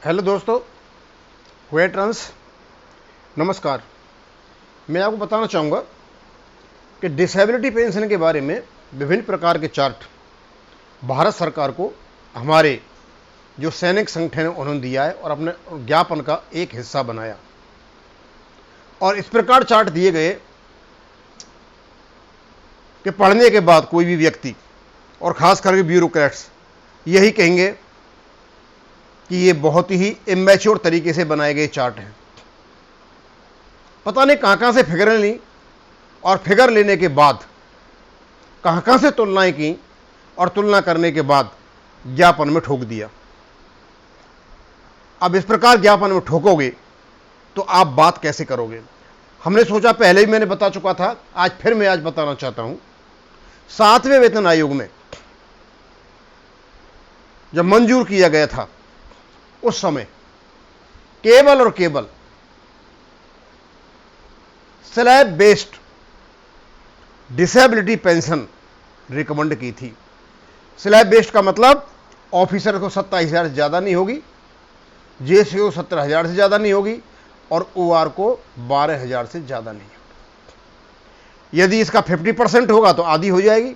Hello दोस्तों, veterans, नमस्कार। मैं आपको बताना चाहूँगा कि डिसेबिलिटी पेंशन के बारे में विभिन्न प्रकार के चार्ट भारत सरकार को हमारे जो सैनिक संगठन है उन्होंने दिया है और अपने ज्ञापन का एक हिस्सा बनाया। और इस प्रकार चार्ट दिए गए कि पढ़ने के बाद कोई भी व्यक्ति और ख़ास करके ब्यूरोक्रेट्स यही कहेंगे कि ये बहुत ही इमेच्योर तरीके से बनाए गए चार्ट हैं। पता नहीं कहाँ से फिगरें ली और फिगर लेने के बाद कहाँ से तुलनाएं की और तुलना करने के बाद ज्ञापन में ठोक दिया। अब इस प्रकार ज्ञापन में ठोकोगे तो आप बात कैसे करोगे? हमने सोचा, पहले ही मैंने बता चुका था, आज बताना चाहता हूं। 7वें वेतन आयोग में जब मंजूर किया गया था उस समय केवल और केवल slab based disability pension recommend की थी। स्लैब बेस्ड का मतलब ऑफिसर को 27,000 से ज़्यादा नहीं होगी, जेसीओ 17,000 से ज़्यादा नहीं होगी और ओआर को 12,000 से ज़्यादा नहीं होगी। यदि इसका 50% होगा तो आधी हो जाएगी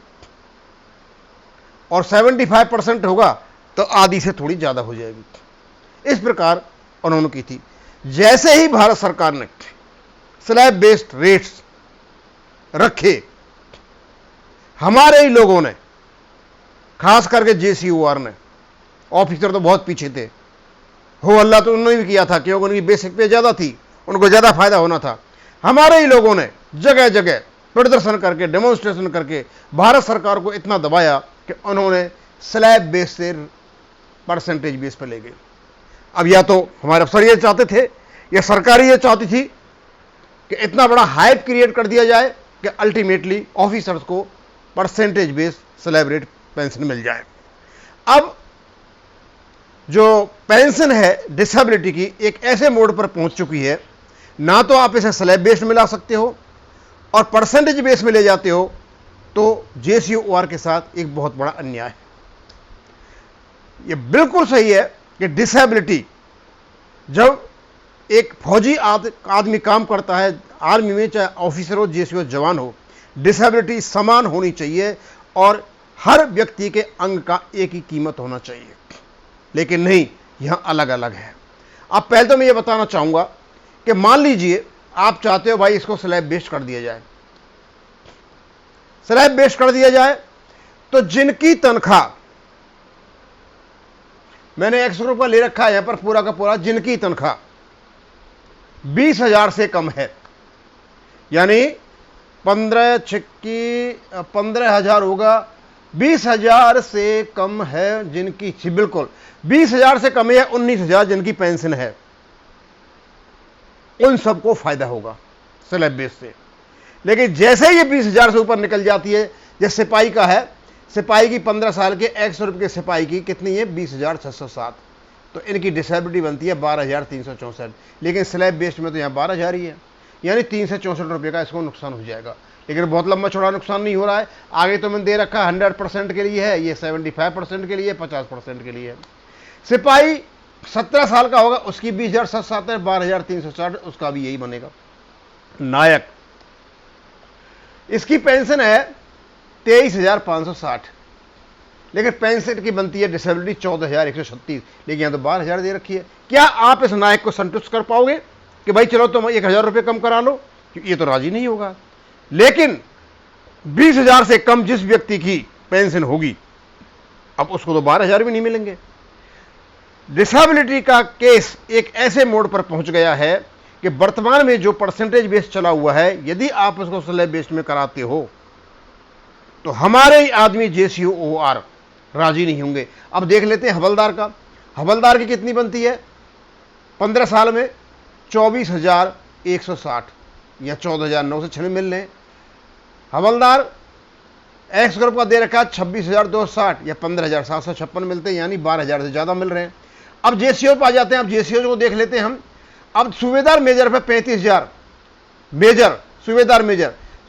और 75% होगा तो आधी से थोड़ी ज़्यादा हो जाएगी। इस प्रकार उन्होंने की थी। जैसे ही भारत सरकार ने स्लैब बेस्ड रेट्स रखे, हमारे ही लोगों ने, खास करके जेसीओआर ने, ऑफिसर तो बहुत पीछे थे, हो अल्लाह तो उन्होंने भी किया था क्योंकि उनकी बेसिक पे ज़्यादा थी, उनको ज़्यादा फायदा होना था। हमारे ही लोगों ने जगह जगह प्रदर्शन करके, डेमोन्स्ट्रेशन करके भारत सरकार को इतना दबाया कि उन्होंने स्लैब बेस से परसेंटेज बेस पर ले गए। अब या तो हमारे अफसर ये चाहते थे या सरकार ये चाहती थी कि इतना बड़ा हाइप क्रिएट कर दिया जाए कि अल्टीमेटली ऑफिसर्स को percentage base slab rate pension मिल जाए। अब जो पेंशन है डिसेबिलिटी की एक ऐसे मोड पर पहुंच चुकी है, ना तो आप इसे स्लैब बेस में ला सकते हो और परसेंटेज बेस में ले जाते हो तो जेसीओआर के साथ एक बहुत बड़ा अन्याय है। यह बिल्कुल सही है कि डिसेबिलिटी, जब एक फौजी आदमी काम करता है आर्मी में, चाहे ऑफिसर हो, जेसीओ जवान हो, डिसेबिलिटी समान होनी चाहिए और हर व्यक्ति के अंग का एक ही कीमत होना चाहिए। लेकिन नहीं, यहां अलग अलग है। अब पहले तो मैं ये बताना चाहूंगा कि मान लीजिए आप चाहते हो भाई इसको स्लैब बेस्ड कर दिया जाए। स्लैब बेस्ड कर दिया जाए तो जिनकी तनख्वाह, मैंने 100 रुपया ले रखा है यहां पर पूरा का पूरा, जिनकी तनख्वाह 20,000 से कम है, यानी 15,000 होगा, 20,000 से कम है जिनकी, बिल्कुल 20,000 से कम है, 19,000 जिनकी पेंशन है, उन सबको फायदा होगा स्लैब बेस से। लेकिन जैसे ये 20,000 से ऊपर निकल जाती है, जैसे सिपाही का है, सिपाही की 15 साल के 100 रुपये के सिपाही की कितनी है? 20,607। तो इनकी डिसेबिलिटी बनती है 12,364। लेकिन स्लैब बेस्ड में तो यहाँ 12,000 ही है, यानी 364 रुपये का इसको नुकसान हो जाएगा। लेकिन बहुत लंबा चौड़ा नुकसान नहीं हो रहा है। आगे तो मैंने दे रखा है 100% के लिए है, ये 75% के लिए, 50% के लिए है। सिपाही 17 साल का होगा, उसकी 20,707 है, 12,360, उसका भी यही बनेगा। नायक, इसकी पेंशन है 23,560, लेकिन पेंशन की बनती है डिसेबिलिटी 14,136, लेकिन यहां तो 12,000 दे रखी है। क्या आप इस नायक को संतुष्ट कर पाओगे कि भाई चलो तुम 1,000 रुपये कम करा लो? क्योंकि ये तो राजी नहीं होगा। लेकिन 20,000 से कम जिस व्यक्ति की पेंशन होगी, अब उसको तो 12,000 भी नहीं मिलेंगे। डिसेबिलिटी का केस एक ऐसे मोड पर पहुंच गया है कि वर्तमान में जो परसेंटेज बेस चला हुआ है, यदि आप उसको स्लैब बेस्ड में कराते हो तो हमारे ही आदमी जेसीओआर राजी नहीं होंगे। अब देख लेते हैं हवलदार का। हवलदार की कितनी बनती है 15 साल में? 24,160 या 14,996 मिल रहे हैं। हवलदार 100 रुपये का दे रखा 26,260 या 15,756 मिलते हैं, यानी 12,000 से ज़्यादा मिल रहे हैं। अब जेसीओ पर आ जाते हैं। अब जेसीओ को देख लेते हैं हम। अब सूबेदार मेजर पे 35,000, मेजर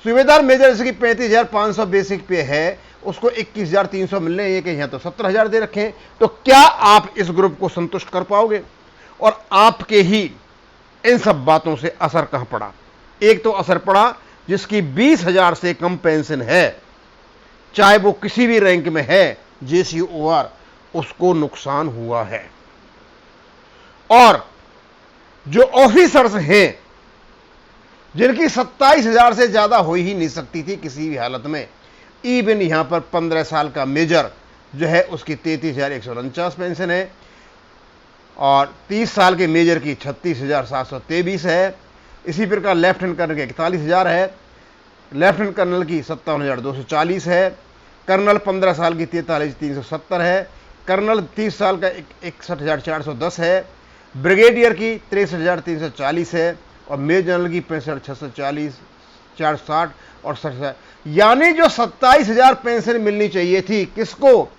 सूबेदार मेजर इसकी 35,500 बेसिक पे है, उसको 21,300 मिल रहे हैं, ये कि यहाँ तो 17,000 दे रखे हैं। तो क्या आप इस ग्रुप को संतुष्ट कर पाओगे? और आपके ही इन सब बातों से असर कहां पड़ा? एक तो असर पड़ा जिसकी 20,000 से कम पेंशन है, चाहे वो किसी भी रैंक में है, JCOR, उसको नुकसान हुआ है। और जो ऑफिसर्स हैं जिनकी 27,000 से ज्यादा हो ही नहीं सकती थी किसी भी हालत में, इवन यहां पर 15 साल का मेजर जो है उसकी 33,149 पेंशन है, और 30 साल के मेजर की 36,723 है। इसी प्रकार लेफ्टिनेंट कर्नल की 41,000 है, लेफ्टिनेंट कर्नल की 57,240 है, कर्नल 15 साल की 43,370 है, कर्नल 30 साल का 61,410 है, ब्रिगेडियर की 63,340 है, और मेजर जनरल की 65,640, 460 और 67। यानी जो 27,000 पेंशन मिलनी चाहिए थी किसको?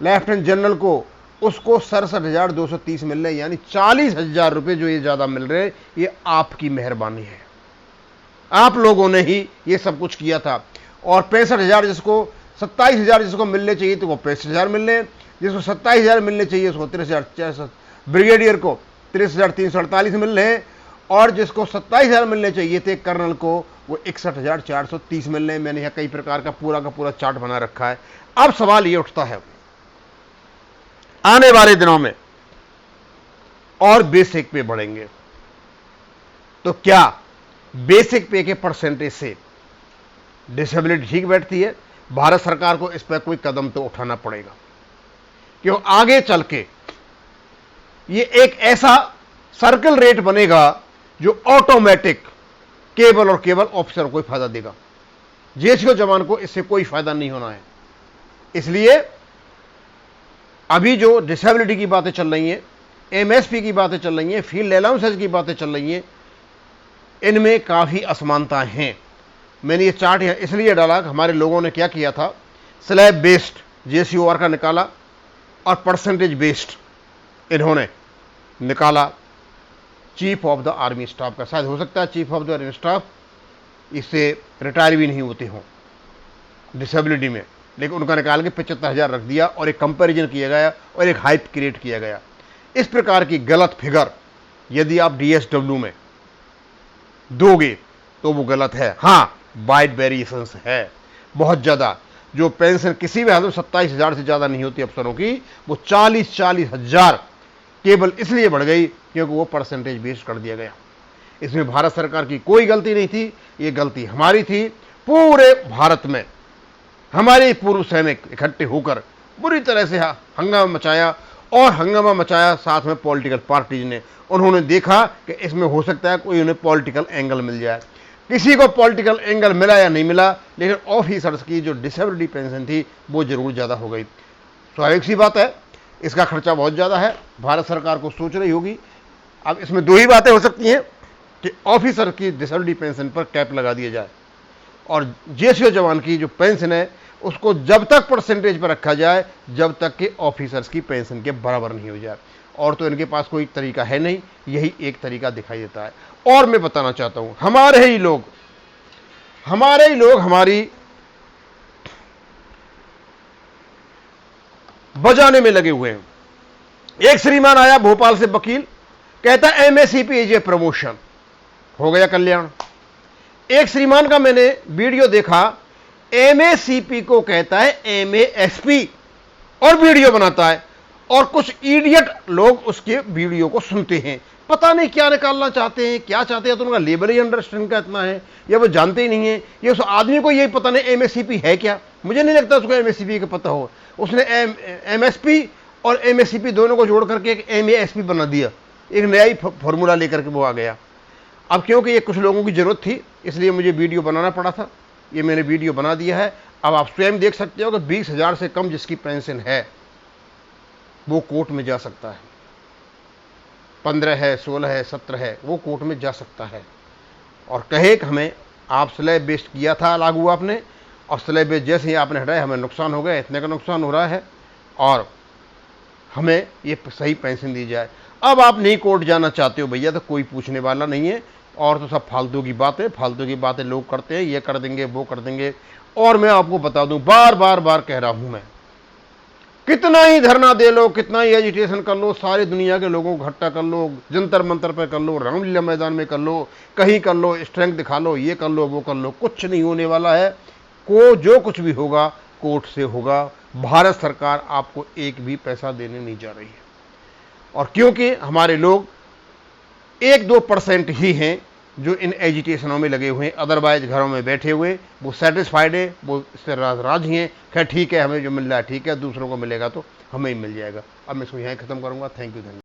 लेफ्टिनेंट जनरल को, उसको 67,230 मिल रहे, यानी 40,000 रुपए जो ये ज्यादा मिल रहे, ये आपकी मेहरबानी है। आप लोगों ने ही ये सब कुछ किया था। और 65,000 जिसको 27,000 जिसको मिलने चाहिए तो वो 65,000 मिल रहे, जिसको 27,000 मिलने चाहिए उसको 63,400, ब्रिगेडियर को 63,348 मिल रहे, और जिसको 27,000 मिलने चाहिए थे कर्नल को, वो 61,430 मिल रहे। मैंने यहां कई प्रकार का पूरा चार्ट बना रखा है। अब सवाल ये उठता है, आने वाले दिनों में और बेसिक पे बढ़ेंगे तो क्या बेसिक पे के परसेंटेज से डिसेबिलिटी ठीक बैठती है? भारत सरकार को इस पर कोई कदम तो उठाना पड़ेगा, क्यों आगे चल के ये एक ऐसा सर्कल रेट बनेगा जो ऑटोमेटिक केवल और केवल ऑफिसर को ही फायदा देगा। JCO जवान को इससे कोई फायदा नहीं होना है। इसलिए अभी जो डिसेबिलिटी की बातें चल रही हैं, MSP की बातें चल रही हैं, फील्ड अलाउंसेज की बातें चल रही हैं, इनमें काफी असमानताएं हैं। मैंने ये चार्ट यहां इसलिए डाला कि हमारे लोगों ने क्या किया था, स्लैब बेस्ड JCOR का निकाला और परसेंटेज बेस्ड इन्होंने निकाला chief of the army staff का। शायद हो सकता है chief of the army staff इससे रिटायर भी नहीं होते हों डिसेबिलिटी में, लेकिन उनका निकाल के 75,000 रख दिया और एक कंपैरिजन किया गया और एक हाइप क्रिएट किया गया। इस प्रकार की गलत फिगर यदि आप DSW में दोगे तो वो गलत है। हां, वाइड वेरिएशंस है बहुत ज्यादा। जो पेंशन किसी भी हालत में 27,000 से ज्यादा नहीं होती अफसरों की, वो 40,000 केवल इसलिए बढ़ गई क्योंकि वो परसेंटेज बेस्ड कर दिया गया। इसमें भारत सरकार की कोई गलती नहीं थी, ये गलती हमारी थी। पूरे भारत में हमारे पूर्व सैनिक इकट्ठे होकर बुरी तरह से हंगामा मचाया, और हंगामा मचाया साथ में पॉलिटिकल पार्टीज ने। उन्होंने देखा कि इसमें हो सकता है कोई उन्हें पॉलिटिकल एंगल मिल जाए। किसी को पॉलिटिकल एंगल मिला या नहीं मिला, लेकिन ऑफिसर्स की जो डिसेबिलिटी पेंशन थी वो जरूर ज्यादा हो गई। स्वाभाविक सी बात है, इसका खर्चा बहुत ज्यादा है, भारत सरकार को सोच रही होगी। अब इसमें दो ही बातें हो सकती हैं कि ऑफिसर की डिसेबिलिटी पेंशन पर कैप लगा दिया जाए, और JCO जवान की जो पेंशन है उसको जब तक परसेंटेज पर रखा जाए जब तक कि ऑफिसर्स की पेंशन के बराबर नहीं हो जाए। और तो इनके पास कोई तरीका है नहीं, यही एक तरीका दिखाई देता है। और मैं बताना चाहता हूं, हमारे ही लोग हमारी बजाने में लगे हुए हैं। एक श्रीमान आया भोपाल से वकील, कहता MACP इज ए प्रमोशन, हो गया कल्याण। एक श्रीमान का मैंने वीडियो देखा, MACP को कहता है MASP और वीडियो बनाता है, और कुछ इडियट लोग उसके वीडियो को सुनते हैं। पता नहीं क्या निकालना चाहते हैं, क्या चाहते हैं, तो उनका लेबर ही अंडरस्टैंड का इतना है, या वो जानते ही नहीं है, ये उस आदमी को यही पता नहीं MACP है क्या। मुझे नहीं लगता उसको MACP का पता हो। उसने MSP और MACP दोनों को जोड़ करके एक MASP बना दिया, एक नया ही फॉर्मूला लेकर के वो आ गया। अब क्योंकि ये कुछ लोगों की जरूरत थी इसलिए मुझे वीडियो बनाना पड़ा था, ये मैंने वीडियो बना दिया है। अब आप स्वयं देख सकते हो कि 20,000 से कम जिसकी पेंशन है वो कोर्ट में जा सकता है, 15 है, 16 है, 17 है, वो कोर्ट में जा सकता है और कहे कि हमें आप स्लैब बेस्ड किया था लागू आपने, और स्लैब बेस्ड जैसे ही आपने हटाया हमें नुकसान हो गया, इतने का नुकसान हो रहा है और हमें ये सही पेंशन दी जाए। अब आप नहीं कोर्ट जाना चाहते हो भैया तो कोई पूछने वाला नहीं है, और तो सब फालतू की बातें लोग करते हैं, ये कर देंगे वो कर देंगे। और मैं आपको बता दूं, बार बार कह रहा हूं मैं, कितना ही धरना दे लो, कितना ही एजिटेशन कर लो, सारी दुनिया के लोगों को इकट्ठा कर लो, जंतर मंतर पर कर लो, रामलीला मैदान में कर लो, कहीं कर लो, स्ट्रेंथ दिखा लो, ये कर लो, वो कर लो, कुछ नहीं होने वाला है। जो कुछ भी होगा कोर्ट से होगा। भारत सरकार आपको एक भी पैसा देने नहीं जा रही है। और क्योंकि हमारे लोग 1-2% ही हैं जो इन एजिटेशनों में लगे हुए हैं, अदरवाइज घरों में बैठे हुए वो सेटिस्फाइड है, वो इससे राजी हैं। खैर ठीक है, हमें जो मिल रहा है ठीक है, दूसरों को मिलेगा तो हमें ही मिल जाएगा। अब मैं इसको यहीं ख़त्म करूँगा। Thank you.